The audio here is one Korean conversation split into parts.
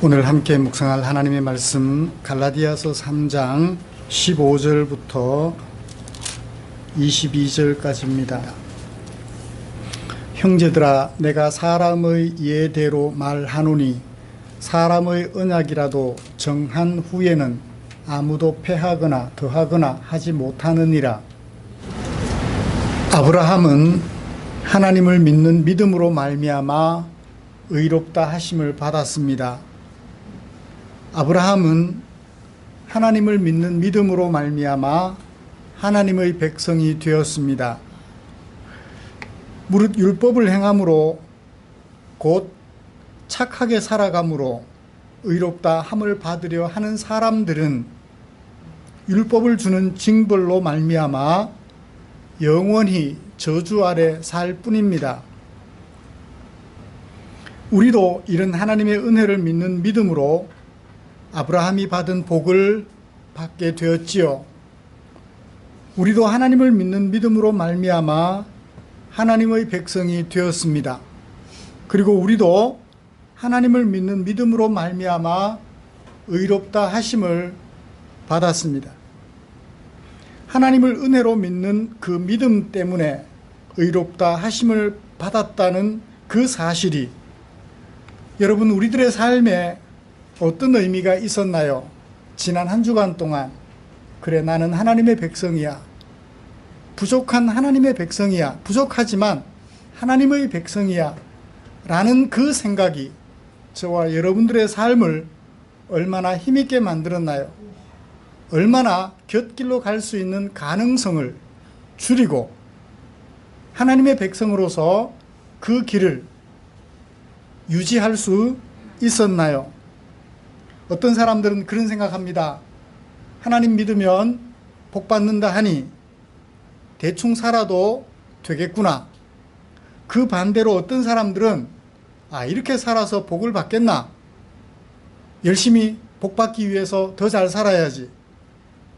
오늘 함께 묵상할 하나님의 말씀 갈라디아서 3장 15절부터 22절까지입니다. 형제들아, 내가 사람의 예대로 말하노니 사람의 언약이라도 정한 후에는 아무도 패하거나 더하거나 하지 못하느니라. 아브라함은 하나님을 믿는 믿음으로 말미암아 의롭다 하심을 받았습니다. 아브라함은 하나님을 믿는 믿음으로 말미암아 하나님의 백성이 되었습니다. 무릇 율법을 행함으로 곧 착하게 살아감으로 의롭다 함을 받으려 하는 사람들은 율법을 주는 징벌로 말미암아 영원히 저주 아래 살 뿐입니다. 우리도 이런 하나님의 은혜를 믿는 믿음으로 아브라함이 받은 복을 받게 되었지요. 우리도 하나님을 믿는 믿음으로 말미암아 하나님의 백성이 되었습니다. 그리고 우리도 하나님을 믿는 믿음으로 말미암아 의롭다 하심을 받았습니다. 하나님을 은혜로 믿는 그 믿음 때문에 의롭다 하심을 받았다는 그 사실이 여러분, 우리들의 삶에 어떤 의미가 있었나요? 지난 한 주간 동안 그래, 나는 하나님의 백성이야, 부족한 하나님의 백성이야, 부족하지만 하나님의 백성이야 라는 그 생각이 저와 여러분들의 삶을 얼마나 힘있게 만들었나요? 얼마나 곁길로 갈 수 있는 가능성을 줄이고 하나님의 백성으로서 그 길을 유지할 수 있었나요? 어떤 사람들은 그런 생각합니다. 하나님 믿으면 복 받는다 하니 대충 살아도 되겠구나. 그 반대로 어떤 사람들은 이렇게 살아서 복을 받겠나? 열심히 복 받기 위해서 더 잘 살아야지.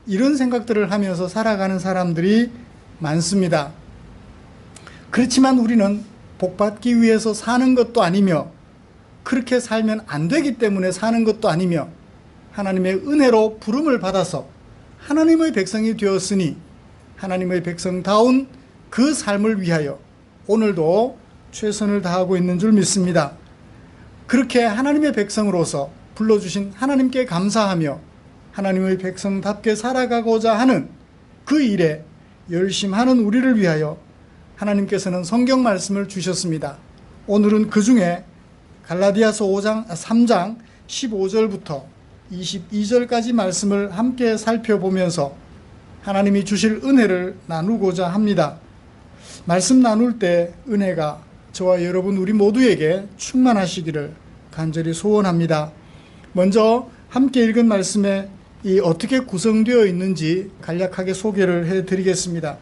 이런 생각들을 하면서 살아가는 사람들이 많습니다. 그렇지만 우리는 복 받기 위해서 사는 것도 아니며 그렇게 살면 안 되기 때문에 사는 것도 아니며 하나님의 은혜로 부름을 받아서 하나님의 백성이 되었으니 하나님의 백성다운 그 삶을 위하여 오늘도 최선을 다하고 있는 줄 믿습니다. 그렇게 하나님의 백성으로서 불러주신 하나님께 감사하며 하나님의 백성답게 살아가고자 하는 그 일에 열심하는 우리를 위하여 하나님께서는 성경 말씀을 주셨습니다. 오늘은 그 중에 갈라디아서 3장 15절부터 22절까지 말씀을 함께 살펴보면서 하나님이 주실 은혜를 나누고자 합니다. 말씀 나눌 때 은혜가 저와 여러분 우리 모두에게 충만하시기를 간절히 소원합니다. 먼저 함께 읽은 말씀에 어떻게 구성되어 있는지 간략하게 소개를 해드리겠습니다.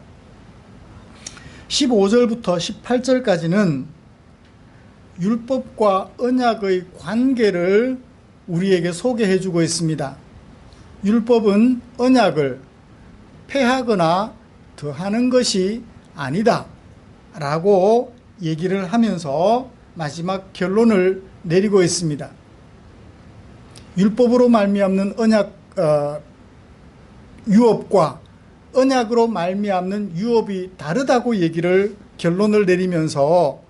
15절부터 18절까지는 율법과 언약의 관계를 우리에게 소개해 주고 있습니다. 율법은 언약을 폐하거나 더하는 것이 아니다 라고 얘기를 하면서 마지막 결론을 내리고 있습니다. 율법으로 말미암는 유업과 언약으로 말미암는 유업이 다르다고 결론을 내리면서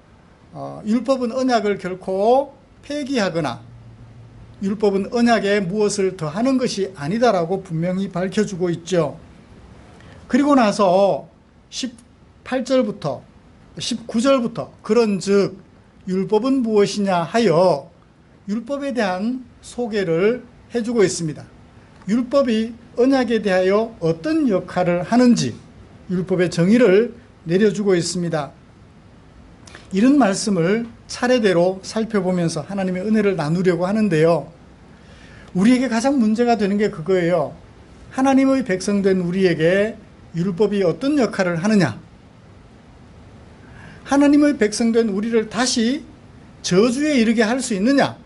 율법은 언약을 결코 폐기하거나 율법은 언약에 무엇을 더하는 것이 아니다라고 분명히 밝혀주고 있죠. 그리고 나서 18절부터 19절부터 그런즉 율법은 무엇이냐 하여 율법에 대한 소개를 해주고 있습니다. 율법이 언약에 대하여 어떤 역할을 하는지 율법의 정의를 내려주고 있습니다. 이런 말씀을 차례대로 살펴보면서 하나님의 은혜를 나누려고 하는데요. 우리에게 가장 문제가 되는 게 그거예요. 하나님의 백성된 우리에게 율법이 어떤 역할을 하느냐? 하나님의 백성된 우리를 다시 저주에 이르게 할 수 있느냐?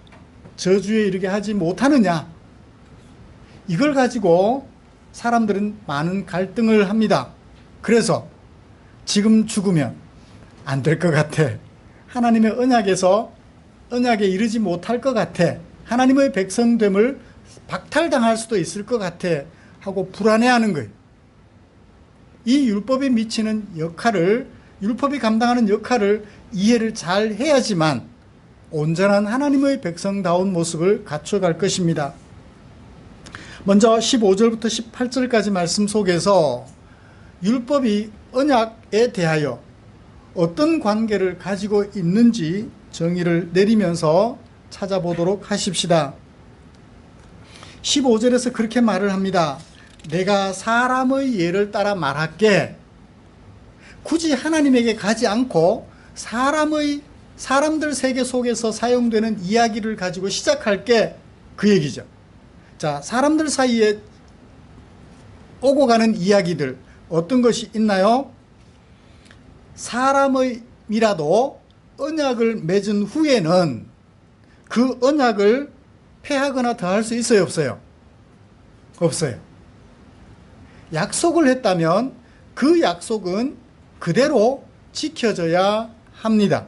저주에 이르게 하지 못하느냐? 이걸 가지고 사람들은 많은 갈등을 합니다. 그래서 지금 죽으면 안 될 것 같아. 하나님의 언약에 이르지 못할 것 같아. 하나님의 백성됨을 박탈당할 수도 있을 것 같아 하고 불안해하는 거예요. 이 율법이 미치는 역할을, 율법이 감당하는 역할을 이해를 잘 해야지만 온전한 하나님의 백성다운 모습을 갖춰갈 것입니다. 먼저 15절부터 18절까지 말씀 속에서 율법이 언약에 대하여 어떤 관계를 가지고 있는지 정의를 내리면서 찾아보도록 하십시다. 15절에서 그렇게 말을 합니다. 내가 사람의 예를 따라 말할게. 굳이 하나님에게 가지 않고 사람들 세계 속에서 사용되는 이야기를 가지고 시작할게. 그 얘기죠. 자, 사람들 사이에 오고 가는 이야기들 어떤 것이 있나요? 사람이라도 언약을 맺은 후에는 그 언약을 폐하거나 더할 수 있어요, 없어요? 없어요. 약속을 했다면 그 약속은 그대로 지켜져야 합니다.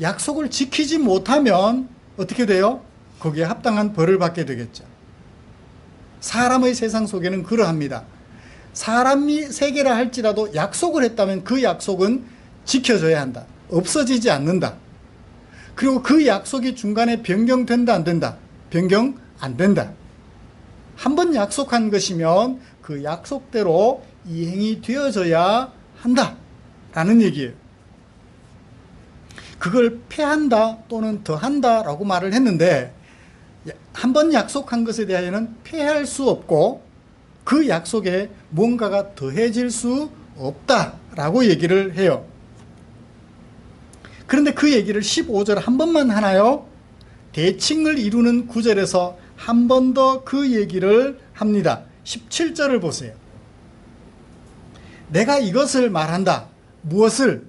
약속을 지키지 못하면 어떻게 돼요? 거기에 합당한 벌을 받게 되겠죠. 사람의 세상 속에는 그러합니다. 사람이 세계라 할지라도 약속을 했다면 그 약속은 지켜져야 한다. 없어지지 않는다. 그리고 그 약속이 중간에 변경된다, 안 된다? 변경 안 된다. 한번 약속한 것이면 그 약속대로 이행이 되어져야 한다 라는 얘기예요. 그걸 폐한다 또는 더한다 라고 말을 했는데, 한번 약속한 것에 대하여는 폐할 수 없고 그 약속에 뭔가가 더해질 수 없다라고 얘기를 해요. 그런데 그 얘기를 15절 한 번만 하나요? 대칭을 이루는 구절에서 한 번 더 그 얘기를 합니다. 17절을 보세요. 내가 이것을 말한다. 무엇을?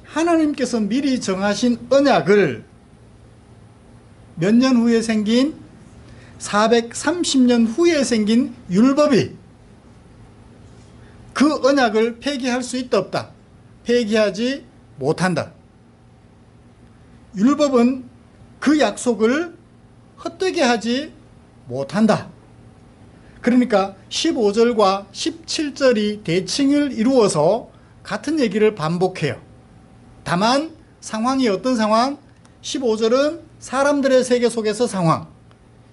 하나님께서 미리 정하신 언약을 몇 년 후에 생긴 430년 후에 생긴 율법이 그 언약을 폐기할 수 있다 없다? 폐기하지 못한다. 율법은 그 약속을 헛되게 하지 못한다. 그러니까 15절과 17절이 대칭을 이루어서 같은 얘기를 반복해요. 다만 상황이 어떤 상황? 15절은 사람들의 세계 속에서 상황,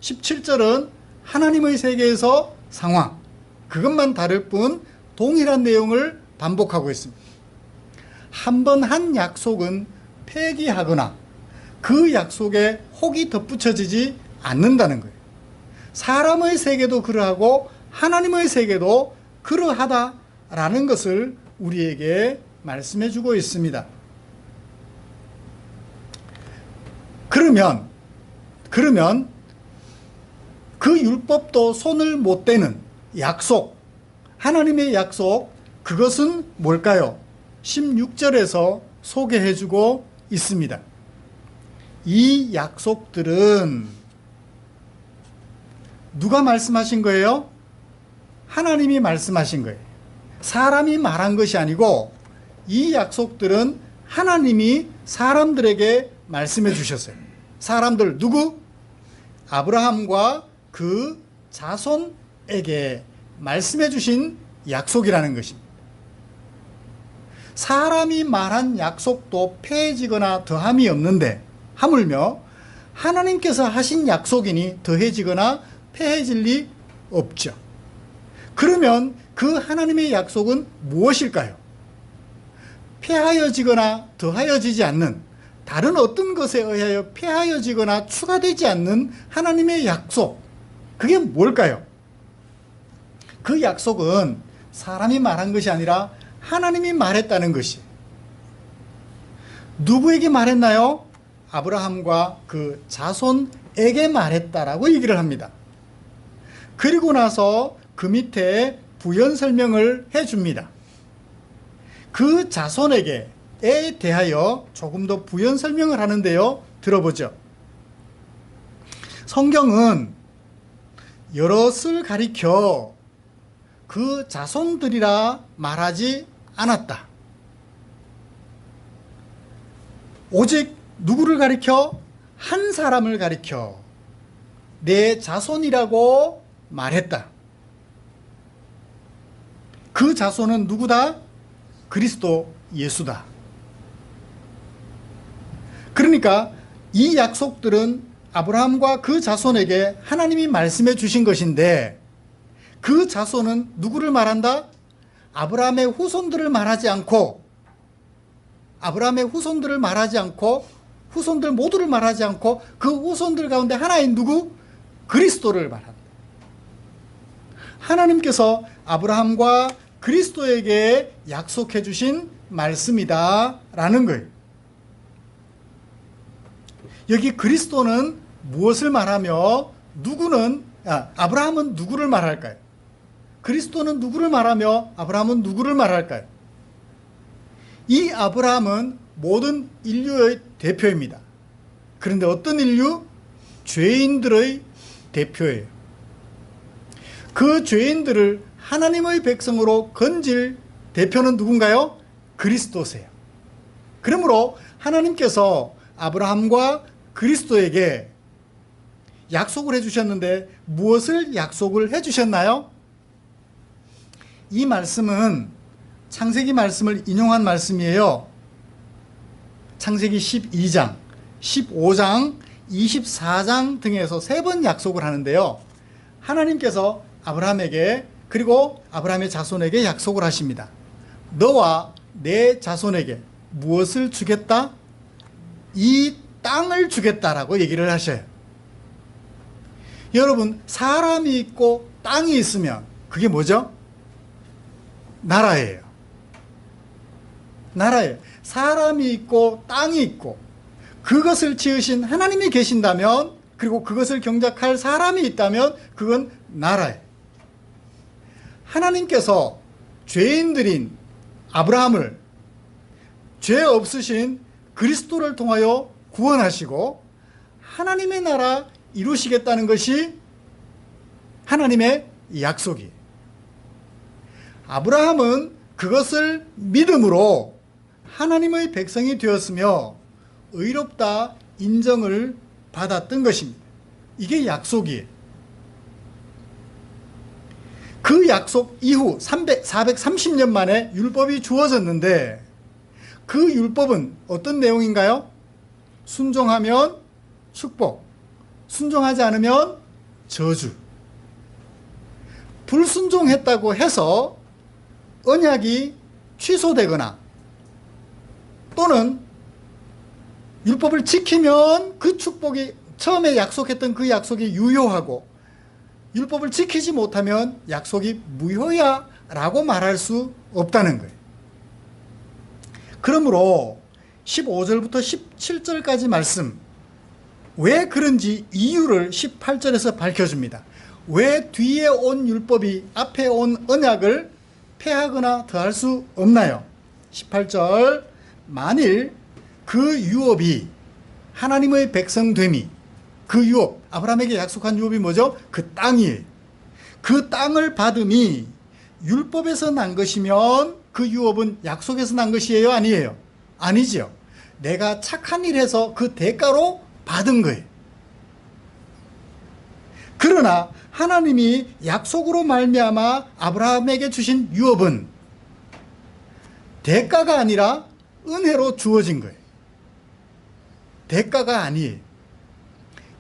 17절은 하나님의 세계에서 상황, 그것만 다를 뿐 동일한 내용을 반복하고 있습니다. 한 번 한 약속은 폐기하거나 그 약속에 혹이 덧붙여지지 않는다는 거예요. 사람의 세계도 그러하고 하나님의 세계도 그러하다라는 것을 우리에게 말씀해 주고 있습니다. 그러면 그 율법도 손을 못 대는 약속, 하나님의 약속, 그것은 뭘까요? 16절에서 소개해 주고 있습니다. 이 약속들은 누가 말씀하신 거예요? 하나님이 말씀하신 거예요. 사람이 말한 것이 아니고 이 약속들은 하나님이 사람들에게 말씀해 주셨어요. 사람들 누구? 아브라함과 그 자손에게 말씀해 주신 약속이라는 것입니다. 사람이 말한 약속도 폐해지거나 더함이 없는데 하물며 하나님께서 하신 약속이니 더해지거나 폐해질 리 없죠. 그러면 그 하나님의 약속은 무엇일까요? 폐하여지거나 더하여지지 않는, 다른 어떤 것에 의하여 폐하여지거나 추가되지 않는 하나님의 약속, 그게 뭘까요? 그 약속은 사람이 말한 것이 아니라 하나님이 말했다는 것이. 누구에게 말했나요? 아브라함과 그 자손에게 말했다라고 얘기를 합니다. 그리고 나서 그 밑에 부연 설명을 해줍니다. 그 자손에게 에 대하여 조금 더 부연 설명을 하는데요. 들어보죠. 성경은 여럿을 가리켜 그 자손들이라 말하지 않았다. 오직 누구를 가리켜? 한 사람을 가리켜 내 자손이라고 말했다. 그 자손은 누구다? 그리스도 예수다. 그러니까 이 약속들은 아브라함과 그 자손에게 하나님이 말씀해 주신 것인데, 그 자손은 누구를 말한다? 아브라함의 후손들을 말하지 않고, 후손들 모두를 말하지 않고 그 후손들 가운데 하나인 누구? 그리스도를 말한다. 하나님께서 아브라함과 그리스도에게 약속해 주신 말씀이다 라는 거예요. 여기 그리스도는 무엇을 말하며 아브라함은 누구를 말할까요? 그리스도는 누구를 말하며 아브라함은 누구를 말할까요? 이 아브라함은 모든 인류의 대표입니다. 그런데 어떤 인류? 죄인들의 대표예요. 그 죄인들을 하나님의 백성으로 건질 대표는 누군가요? 그리스도세요. 그러므로 하나님께서 아브라함과 그리스도에게 약속을 해주셨는데 무엇을 약속을 해주셨나요? 이 말씀은 창세기 말씀을 인용한 말씀이에요. 창세기 12장, 15장, 24장 등에서 3번 약속을 하는데요. 하나님께서 아브라함에게 그리고 아브라함의 자손에게 약속을 하십니다. 너와 내 자손에게 무엇을 주겠다? 이 땅을 주겠다라고 얘기를 하셔요. 여러분, 사람이 있고 땅이 있으면 그게 뭐죠? 나라예요. 사람이 있고 땅이 있고 그것을 지으신 하나님이 계신다면, 그리고 그것을 경작할 사람이 있다면 그건 나라예요. 하나님께서 죄인들인 아브라함을 죄 없으신 그리스도를 통하여 구원하시고 하나님의 나라 이루시겠다는 것이 하나님의 약속이에요. 아브라함은 그것을 믿음으로 하나님의 백성이 되었으며 의롭다 인정을 받았던 것입니다. 이게 약속이에요. 그 약속 이후 430년 만에 율법이 주어졌는데, 그 율법은 어떤 내용인가요? 순종하면 축복, 순종하지 않으면 저주. 불순종했다고 해서 언약이 취소되거나 또는 율법을 지키면 그 축복이, 처음에 약속했던 그 약속이 유효하고 율법을 지키지 못하면 약속이 무효야 라고 말할 수 없다는 거예요. 그러므로 15절부터 17절까지 말씀, 왜 그런지 이유를 18절에서 밝혀줍니다. 왜 뒤에 온 율법이 앞에 온 언약을 폐하거나 더할 수 없나요? 18절, 만일 그 유업이 하나님의 백성됨이, 그 유업, 아브라함에게 약속한 유업이 뭐죠? 그 땅이에요. 그 땅을 받음이 율법에서 난 것이면 그 유업은 약속에서 난 것이에요? 아니에요? 아니지요. 내가 착한 일 해서 그 대가로 받은 거예요. 그러나 하나님이 약속으로 말미암아 아브라함에게 주신 유업은 대가가 아니라 은혜로 주어진 거예요. 대가가 아니에요.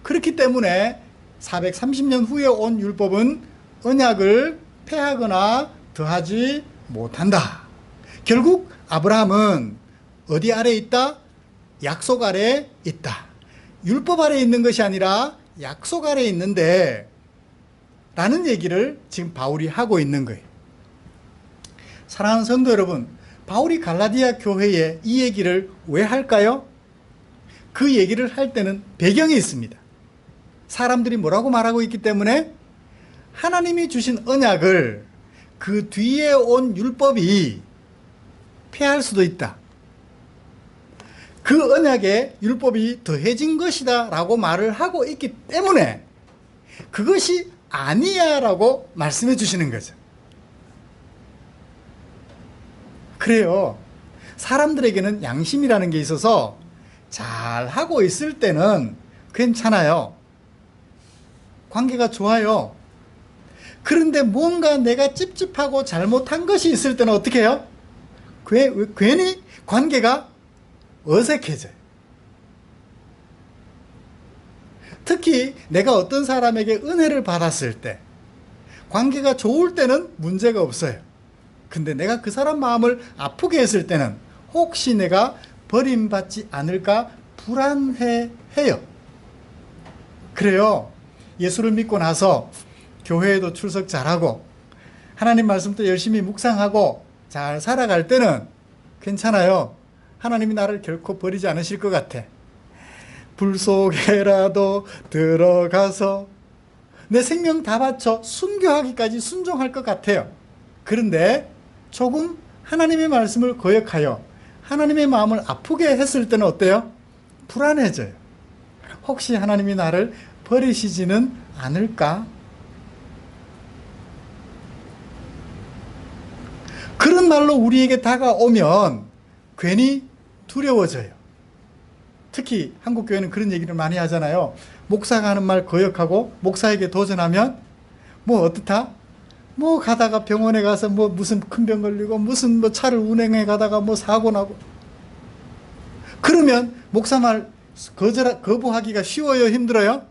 그렇기 때문에 430년 후에 온 율법은 언약을 폐하거나 더하지 못한다. 결국 아브라함은 어디 아래 있다? 약속 아래 있다. 율법 아래 있는 것이 아니라 약속 아래 있는데 라는 얘기를 지금 바울이 하고 있는 거예요. 사랑하는 성도 여러분, 바울이 갈라디아 교회에 이 얘기를 왜 할까요? 그 얘기를 할 때는 배경이 있습니다. 사람들이 뭐라고 말하고 있기 때문에 하나님이 주신 언약을 그 뒤에 온 율법이 폐할 수도 있다. 그 언약에 율법이 더해진 것이다 라고 말을 하고 있기 때문에 그것이 아니야 라고 말씀해 주시는 거죠. 그래요. 사람들에게는 양심이라는 게 있어서 잘 하고 있을 때는 괜찮아요. 관계가 좋아요. 그런데 뭔가 내가 찝찝하고 잘못한 것이 있을 때는 어떻게 해요? 괜히 관계가 어색해져요. 특히 내가 어떤 사람에게 은혜를 받았을 때, 관계가 좋을 때는 문제가 없어요. 근데 내가 그 사람 마음을 아프게 했을 때는 혹시 내가 버림받지 않을까 불안해해요. 그래요. 예수를 믿고 나서 교회에도 출석 잘하고 하나님 말씀도 열심히 묵상하고 잘 살아갈 때는 괜찮아요. 하나님이 나를 결코 버리지 않으실 것 같아. 불 속에라도 들어가서 내 생명 다 바쳐 순교하기까지 순종할 것 같아요. 그런데 조금 하나님의 말씀을 거역하여 하나님의 마음을 아프게 했을 때는 어때요? 불안해져요. 혹시 하나님이 나를 버리시지는 않을까? 그런 말로 우리에게 다가오면 괜히 두려워져요. 특히 한국 교회는 그런 얘기를 많이 하잖아요. 목사가 하는 말 거역하고 목사에게 도전하면 뭐 어떻다? 뭐 가다가 병원에 가서 뭐 무슨 큰 병 걸리고 무슨 뭐 차를 운행해 가다가 뭐 사고 나고, 그러면 목사 말 거부하기가 쉬워요, 힘들어요?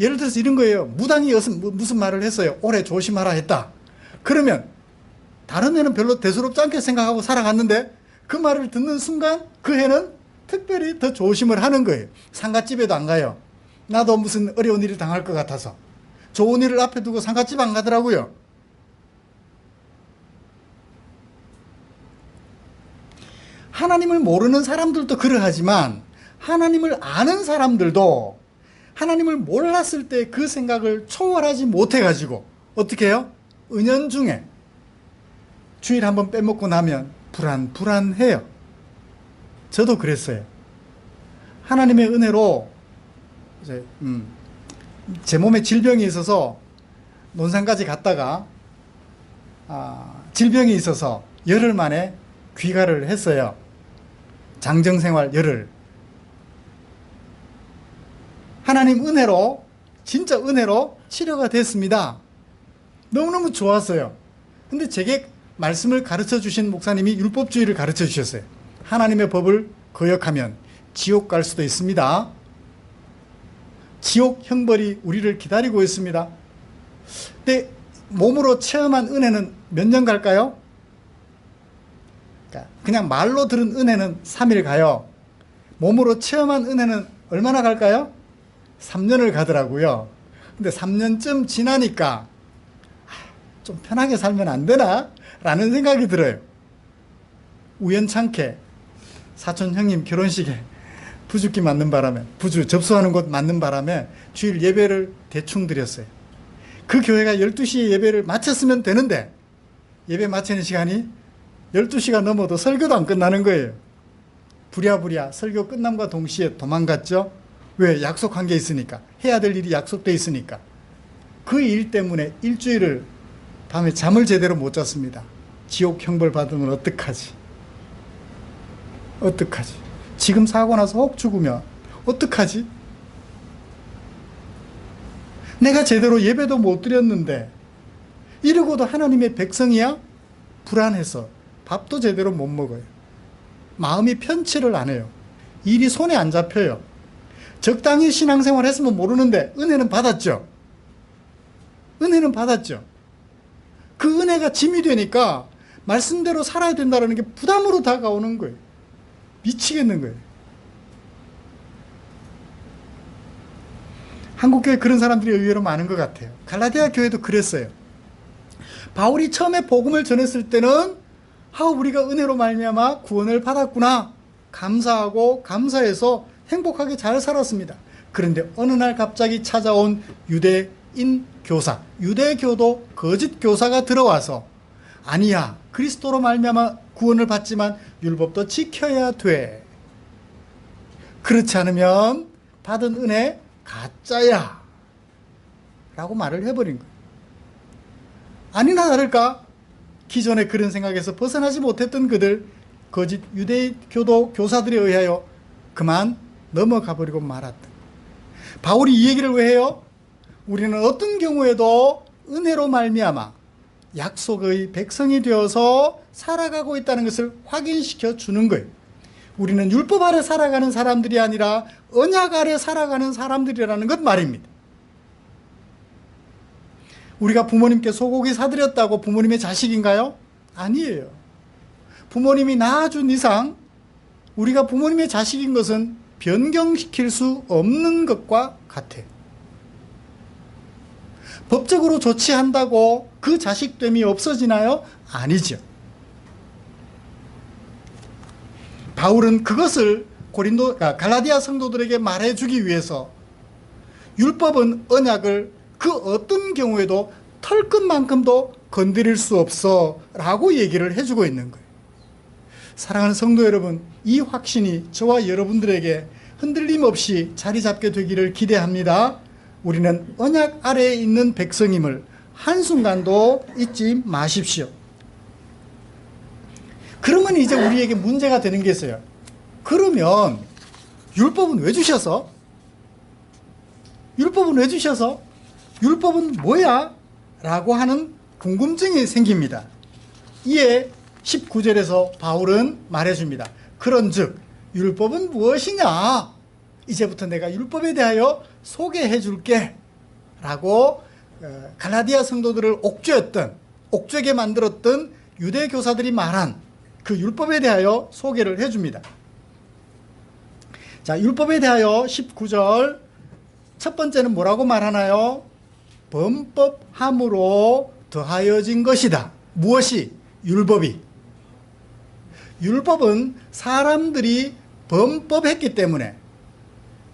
예를 들어서 이런 거예요. 무당이 무슨 말을 했어요. 올해 조심하라 했다. 그러면 다른 애는 별로 대수롭지 않게 생각하고 살아갔는데 그 말을 듣는 순간 그 애는 특별히 더 조심을 하는 거예요. 상갓집에도 안 가요. 나도 무슨 어려운 일을 당할 것 같아서. 좋은 일을 앞에 두고 상갓집 안 가더라고요. 하나님을 모르는 사람들도 그러하지만 하나님을 아는 사람들도 하나님을 몰랐을 때 그 생각을 초월하지 못해가지고 어떻게 해요? 은연중에 주일 한번 빼먹고 나면 불안해요. 저도 그랬어요. 하나님의 은혜로 이제 제 몸에 질병이 있어서 논산까지 갔다가 질병이 있어서 열흘 만에 귀가를 했어요. 장정생활 열흘. 하나님 은혜로, 진짜 은혜로 치료가 됐습니다. 너무너무 좋았어요. 근데 제게 말씀을 가르쳐 주신 목사님이 율법주의를 가르쳐 주셨어요. 하나님의 법을 거역하면 지옥 갈 수도 있습니다. 지옥 형벌이 우리를 기다리고 있습니다. 근데 몸으로 체험한 은혜는 몇 년 갈까요? 그냥 말로 들은 은혜는 3일 가요. 몸으로 체험한 은혜는 얼마나 갈까요? 3년을 가더라고요. 근데 3년쯤 지나니까 좀 편하게 살면 안 되나? 라는 생각이 들어요. 우연찮게 사촌 형님 결혼식에 부주기 맞는 바람에, 부주 접수하는 곳 맞는 바람에 주일 예배를 대충 드렸어요. 그 교회가 12시에 예배를 마쳤으면 되는데 예배 마치는 시간이 12시가 넘어도 설교도 안 끝나는 거예요. 부랴부랴 설교 끝남과 동시에 도망갔죠. 왜? 약속한 게 있으니까. 해야 될 일이 약속돼 있으니까. 그 일 때문에 일주일을 밤에 잠을 제대로 못 잤습니다. 지옥 형벌 받으면 어떡하지? 어떡하지? 지금 사고 나서 혹 죽으면 어떡하지? 내가 제대로 예배도 못 드렸는데 이러고도 하나님의 백성이야? 불안해서 밥도 제대로 못 먹어요. 마음이 편치를 안 해요. 일이 손에 안 잡혀요. 적당히 신앙생활 했으면 모르는데 은혜는 받았죠. 은혜는 받았죠. 그 은혜가 짐이 되니까 말씀대로 살아야 된다는 게 부담으로 다가오는 거예요. 미치겠는 거예요. 한국교회 그런 사람들이 의외로 많은 것 같아요. 갈라디아 교회도 그랬어요. 바울이 처음에 복음을 전했을 때는 우리가 은혜로 말미암아 구원을 받았구나 감사하고 감사해서 행복하게 잘 살았습니다. 그런데 어느 날 갑자기 찾아온 유대인 교사, 유대교도 거짓 교사가 들어와서 아니야, 그리스도로 말미암아 구원을 받지만 율법도 지켜야 돼. 그렇지 않으면 받은 은혜 가짜야 라고 말을 해버린 거예요. 아니나 다를까 기존에 그런 생각에서 벗어나지 못했던 그들 거짓 유대교도 교사들에 의하여 그만 넘어가 버리고 말았다. 바울이 이 얘기를 왜 해요? 우리는 어떤 경우에도 은혜로 말미암아 약속의 백성이 되어서 살아가고 있다는 것을 확인시켜 주는 거예요. 우리는 율법 아래 살아가는 사람들이 아니라 언약 아래 살아가는 사람들이라는 것 말입니다. 우리가 부모님께 소고기 사드렸다고 부모님의 자식인가요? 아니에요. 부모님이 낳아준 이상 우리가 부모님의 자식인 것은 변경시킬 수 없는 것과 같아요. 법적으로 조치한다고 그 자식됨이 없어지나요? 아니죠. 바울은 그것을 갈라디아 성도들에게 말해주기 위해서 율법은 언약을 그 어떤 경우에도 털끝만큼도 건드릴 수 없어 라고 얘기를 해주고 있는 거예요. 사랑하는 성도 여러분, 이 확신이 저와 여러분들에게 흔들림 없이 자리 잡게 되기를 기대합니다. 우리는 언약 아래에 있는 백성임을 한순간도 잊지 마십시오. 그러면 이제 우리에게 문제가 되는 게 있어요. 그러면 율법은 왜 주셔서? 율법은 왜 주셔서? 율법은 뭐야? 라고 하는 궁금증이 생깁니다. 이에 19절에서 바울은 말해줍니다. 그런즉 율법은 무엇이냐? 이제부터 내가 율법에 대하여 소개해 줄게 라고 갈라디아 성도들을 옥죄게 만들었던 유대 교사들이 말한 그 율법에 대하여 소개를 해줍니다. 자, 율법에 대하여 19절 첫 번째는 뭐라고 말하나요? 범법함으로 더하여진 것이다. 무엇이? 율법이. 율법은 사람들이 범법했기 때문에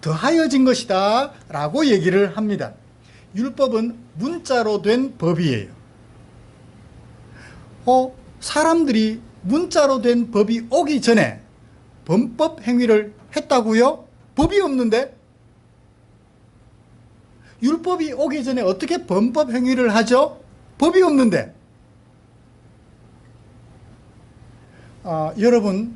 더하여진 것이다 라고 얘기를 합니다. 율법은 문자로 된 법이에요. 사람들이 문자로 된 법이 오기 전에 범법 행위를 했다고요? 법이 없는데? 율법이 오기 전에 어떻게 범법 행위를 하죠? 법이 없는데. 여러분,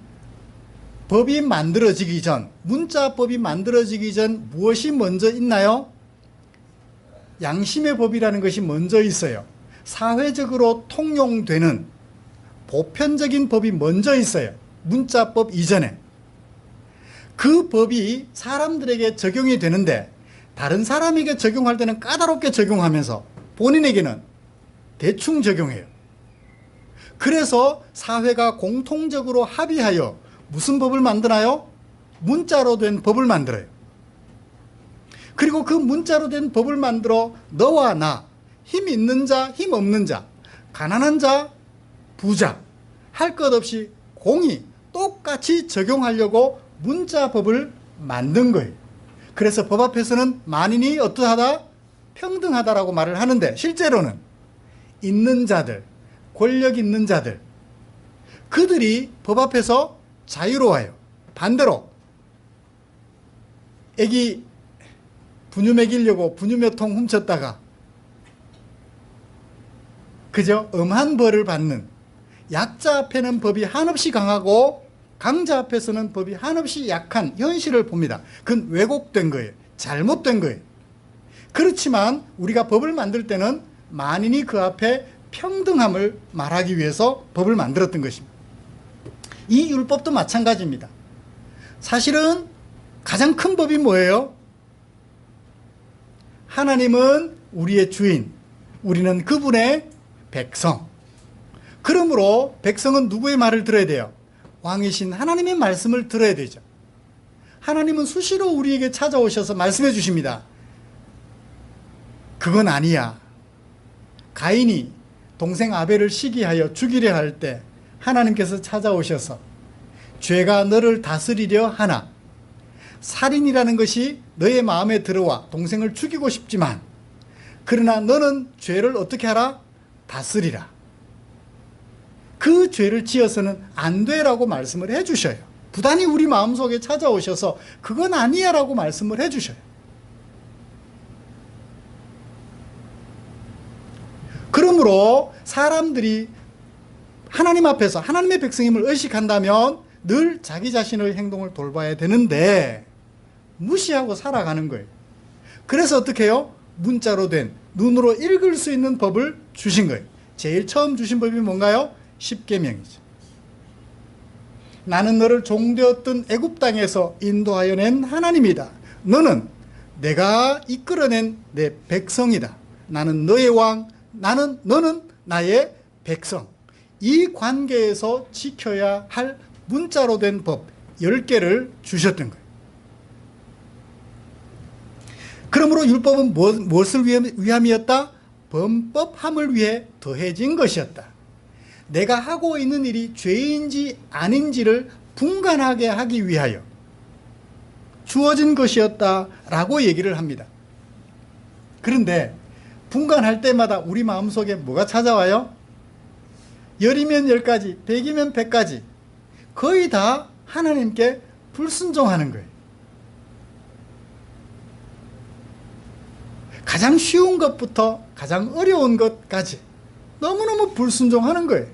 법이 만들어지기 전, 문자법이 만들어지기 전 무엇이 먼저 있나요? 양심의 법이라는 것이 먼저 있어요. 사회적으로 통용되는 보편적인 법이 먼저 있어요. 문자법 이전에. 그 법이 사람들에게 적용이 되는데 다른 사람에게 적용할 때는 까다롭게 적용하면서 본인에게는 대충 적용해요. 그래서 사회가 공통적으로 합의하여 무슨 법을 만드나요? 문자로 된 법을 만들어요. 그리고 그 문자로 된 법을 만들어 너와 나, 힘 있는 자, 힘 없는 자, 가난한 자, 부자, 할 것 없이 공이 똑같이 적용하려고 문자법을 만든 거예요. 그래서 법 앞에서는 만인이 어떠하다? 평등하다라고 말을 하는데 실제로는 있는 자들, 권력 있는 자들, 그들이 법 앞에서 자유로워요. 반대로 애기 분유 먹이려고 분유 몇 통 훔쳤다가 그저 엄한 벌을 받는, 약자 앞에는 법이 한없이 강하고 강자 앞에서는 법이 한없이 약한 현실을 봅니다. 그건 왜곡된 거예요. 잘못된 거예요. 그렇지만 우리가 법을 만들 때는 만인이 그 앞에 평등함을 말하기 위해서 법을 만들었던 것입니다. 이 율법도 마찬가지입니다. 사실은 가장 큰 법이 뭐예요? 하나님은 우리의 주인, 우리는 그분의 백성. 그러므로 백성은 누구의 말을 들어야 돼요? 왕이신 하나님의 말씀을 들어야 되죠. 하나님은 수시로 우리에게 찾아오셔서 말씀해 주십니다. 그건 아니야. 가인이 동생 아벨을 시기하여 죽이려 할 때 하나님께서 찾아오셔서 죄가 너를 다스리려 하나, 살인이라는 것이 너의 마음에 들어와 동생을 죽이고 싶지만 그러나 너는 죄를 어떻게 하라? 다스리라. 그 죄를 지어서는 안 돼라고 말씀을 해주셔요. 부단히 우리 마음속에 찾아오셔서 그건 아니야 라고 말씀을 해주셔요. 그러므로 사람들이 하나님 앞에서 하나님의 백성임을 의식한다면 늘 자기 자신의 행동을 돌봐야 되는데 무시하고 살아가는 거예요. 그래서 어떻게 해요? 문자로 된 눈으로 읽을 수 있는 법을 주신 거예요. 제일 처음 주신 법이 뭔가요? 십계명이죠. 나는 너를 종되었던 애굽 땅에서 인도하여 낸 하나님이다. 너는 내가 이끌어낸 내 백성이다. 나는 너의 왕, 너는 나의 백성. 이 관계에서 지켜야 할 문자로 된 법 10개를 주셨던 거예요. 그러므로 율법은 무엇을 위함이었다? 범법함을 위해 더해진 것이었다. 내가 하고 있는 일이 죄인지 아닌지를 분간하게 하기 위하여 주어진 것이었다라고 얘기를 합니다. 그런데 분간할 때마다 우리 마음속에 뭐가 찾아와요? 10이면 10가지, 100이면 100가지 거의 다 하나님께 불순종하는 거예요. 가장 쉬운 것부터 가장 어려운 것까지 너무너무 불순종하는 거예요.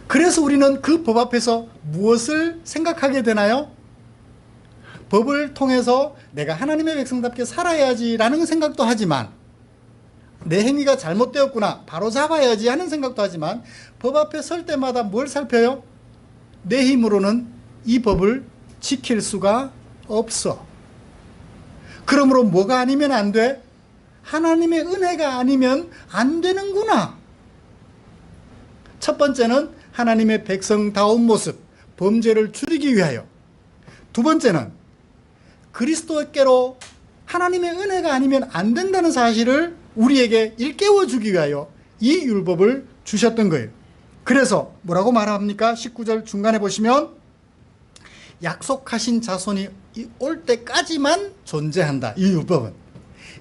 그래서 우리는 그 법 앞에서 무엇을 생각하게 되나요? 법을 통해서 내가 하나님의 백성답게 살아야지라는 생각도 하지만, 내 행위가 잘못되었구나 바로 잡아야지 하는 생각도 하지만, 법 앞에 설 때마다 뭘 살펴요? 내 힘으로는 이 법을 지킬 수가 없어. 그러므로 뭐가 아니면 안 돼? 하나님의 은혜가 아니면 안 되는구나. 첫 번째는 하나님의 백성다운 모습, 범죄를 줄이기 위하여. 두 번째는 그리스도께로 하나님의 은혜가 아니면 안 된다는 사실을 우리에게 일깨워 주기 위하여 이 율법을 주셨던 거예요. 그래서 뭐라고 말합니까? 19절 중간에 보시면 약속하신 자손이 올 때까지만 존재한다. 이 율법은.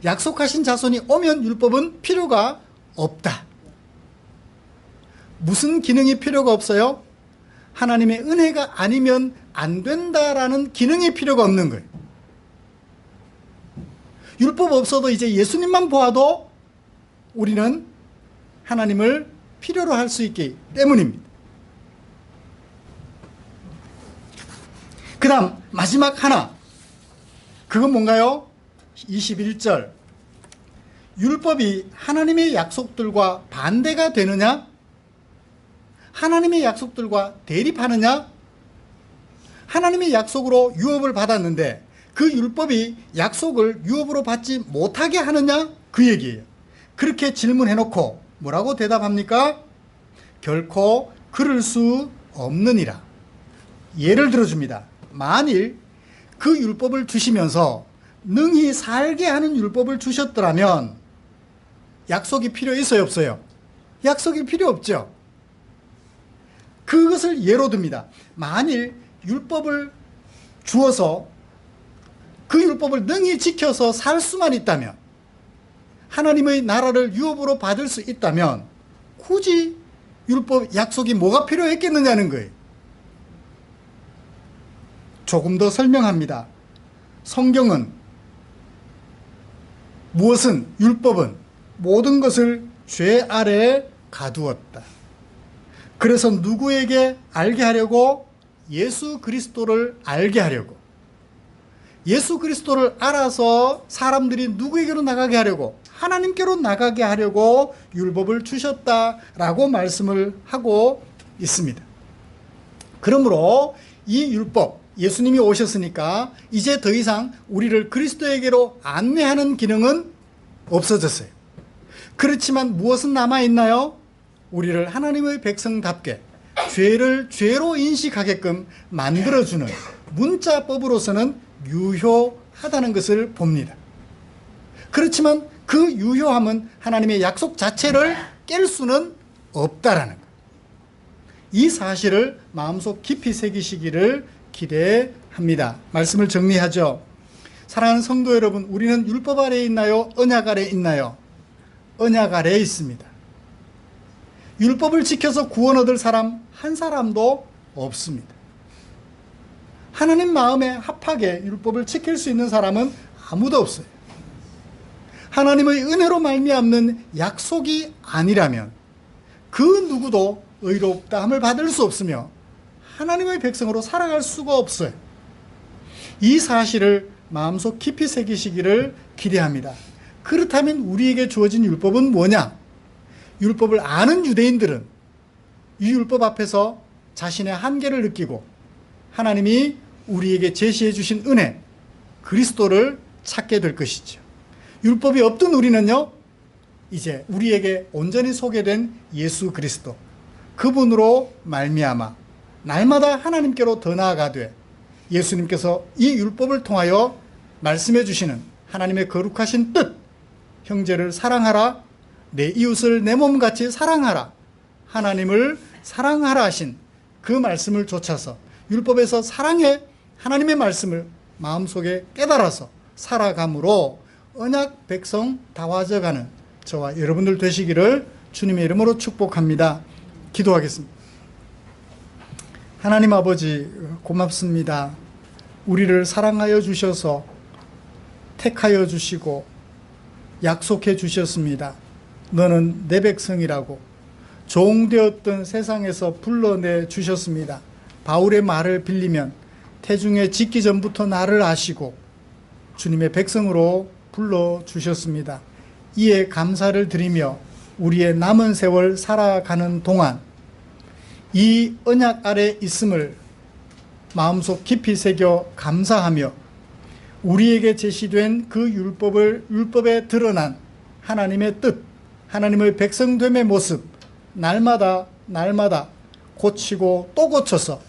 약속하신 자손이 오면 율법은 필요가 없다. 무슨 기능이 필요가 없어요? 하나님의 은혜가 아니면 안 된다라는 기능이 필요가 없는 거예요. 율법 없어도 이제 예수님만 보아도 우리는 하나님을 필요로 할 수 있기 때문입니다. 그 다음 마지막 하나, 그건 뭔가요? 21절. 율법이 하나님의 약속들과 반대가 되느냐? 하나님의 약속들과 대립하느냐? 하나님의 약속으로 유업을 받았는데 그 율법이 약속을 유업으로 받지 못하게 하느냐? 그 얘기예요. 그렇게 질문해놓고 뭐라고 대답합니까? 결코 그럴 수 없느니라. 예를 들어줍니다. 만일 그 율법을 주시면서 능히 살게 하는 율법을 주셨더라면 약속이 필요 있어요, 없어요? 약속이 필요 없죠. 그것을 예로 듭니다. 만일 율법을 주어서 그 율법을 능히 지켜서 살 수만 있다면, 하나님의 나라를 유업으로 받을 수 있다면 굳이 율법 약속이 뭐가 필요했겠느냐는 거예요. 조금 더 설명합니다. 성경은 무엇은, 율법은 모든 것을 죄 아래에 가두었다. 그래서 누구에게 알게 하려고? 예수 그리스도를 알게 하려고. 예수 그리스도를 알아서 사람들이 누구에게로 나가게 하려고? 하나님께로 나가게 하려고 율법을 주셨다라고 말씀을 하고 있습니다. 그러므로 이 율법, 예수님이 오셨으니까 이제 더 이상 우리를 그리스도에게로 안내하는 기능은 없어졌어요. 그렇지만 무엇은 남아있나요? 우리를 하나님의 백성답게 죄를 죄로 인식하게끔 만들어주는 문자법으로서는 유효하다는 것을 봅니다. 그렇지만 그 유효함은 하나님의 약속 자체를 깰 수는 없다라는 것. 이 사실을 마음속 깊이 새기시기를 기대합니다. 말씀을 정리하죠. 사랑하는 성도 여러분, 우리는 율법 아래에 있나요? 언약 아래에 있나요? 언약 아래에 있습니다. 율법을 지켜서 구원 얻을 사람 한 사람도 없습니다. 하나님 마음에 합하게 율법을 지킬 수 있는 사람은 아무도 없어요. 하나님의 은혜로 말미암는 약속이 아니라면 그 누구도 의롭다함을 받을 수 없으며 하나님의 백성으로 살아갈 수가 없어요. 이 사실을 마음속 깊이 새기시기를 기대합니다. 그렇다면 우리에게 주어진 율법은 뭐냐? 율법을 아는 유대인들은 이 율법 앞에서 자신의 한계를 느끼고 하나님이 우리에게 제시해 주신 은혜, 그리스도를 찾게 될 것이죠. 율법이 없던 우리는요, 이제 우리에게 온전히 소개된 예수 그리스도, 그분으로 말미암아 날마다 하나님께로 더 나아가되 예수님께서 이 율법을 통하여 말씀해 주시는 하나님의 거룩하신 뜻, 형제를 사랑하라, 내 이웃을 내 몸같이 사랑하라, 하나님을 사랑하라 하신 그 말씀을 좇아서 율법에서 사랑의 하나님의 말씀을 마음속에 깨달아서 살아감으로 언약 백성 다와져가는 저와 여러분들 되시기를 주님의 이름으로 축복합니다. 기도하겠습니다. 하나님 아버지 고맙습니다. 우리를 사랑하여 주셔서 택하여 주시고 약속해 주셨습니다. 너는 내 백성이라고 종되었던 세상에서 불러내 주셨습니다. 바울의 말을 빌리면 태중에 짓기 전부터 나를 아시고 주님의 백성으로 불러주셨습니다. 이에 감사를 드리며 우리의 남은 세월 살아가는 동안 이 언약 아래 있음을 마음속 깊이 새겨 감사하며 우리에게 제시된 그 율법에 드러난 하나님의 뜻, 하나님의 백성됨의 모습 날마다 고치고 또 고쳐서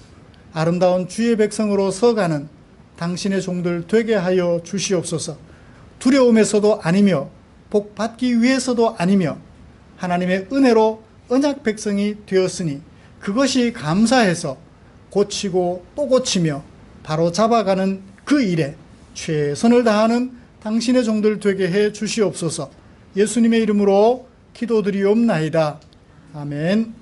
아름다운 주의 백성으로 서가는 당신의 종들 되게 하여 주시옵소서. 두려움에서도 아니며 복 받기 위해서도 아니며 하나님의 은혜로 언약 백성이 되었으니 그것이 감사해서 고치고 또 고치며 바로 잡아가는 그 일에 최선을 다하는 당신의 종들 되게 해 주시옵소서. 예수님의 이름으로 기도드리옵나이다. 아멘.